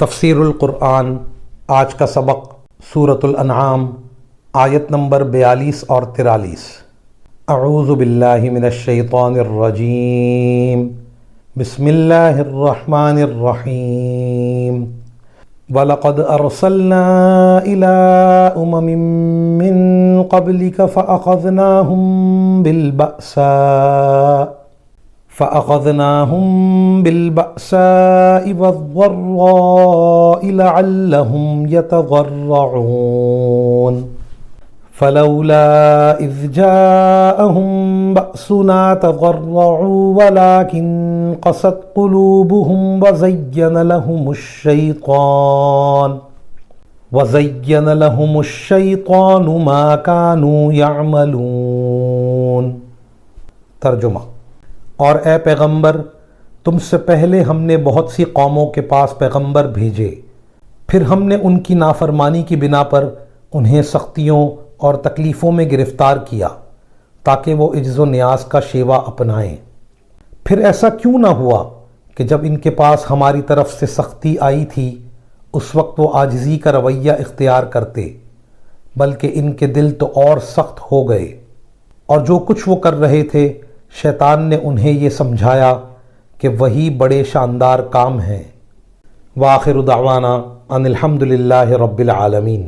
تفسیر القرآن آج کا سبق سورۃ الانعام آیت نمبر 42 اور 43۔ اعوذ باللہ من الشیطان الرجیم، بسم اللہ الرحمن الرحیم۔ وَلَقَدْ أَرْسَلْنَا إِلَىٰ أُمَمٍ مِّن قَبْلِكَ فَأَخَذْنَاهُم بِالْبَأْسَاءِ وَالضَّرَّاءِ لَعَلَّهُمْ يَتَضَرَّعُونَ فَلَوْلَا إِذْ جَاءَهُم بَأْسُنَا تَضَرَّعُوا وَلَٰكِن قَسَتْ قُلُوبُهُمْ وَزَيَّنَ لَهُمُ الشَّيْطَانُ مَا كَانُوا يَعْمَلُونَ۔ ترجمہ: اور اے پیغمبر، تم سے پہلے ہم نے بہت سی قوموں کے پاس پیغمبر بھیجے، پھر ہم نے ان کی نافرمانی کی بنا پر انہیں سختیوں اور تکلیفوں میں گرفتار کیا تاکہ وہ عجز و نیاز کا شیوا اپنائیں۔ پھر ایسا کیوں نہ ہوا کہ جب ان کے پاس ہماری طرف سے سختی آئی تھی اس وقت وہ عاجزی کا رویہ اختیار کرتے، بلکہ ان کے دل تو اور سخت ہو گئے، اور جو کچھ وہ کر رہے تھے شیطان نے انہیں یہ سمجھایا کہ وہی بڑے شاندار کام ہیں۔ وآخر دعوانا ان الحمد للہ رب العالمین۔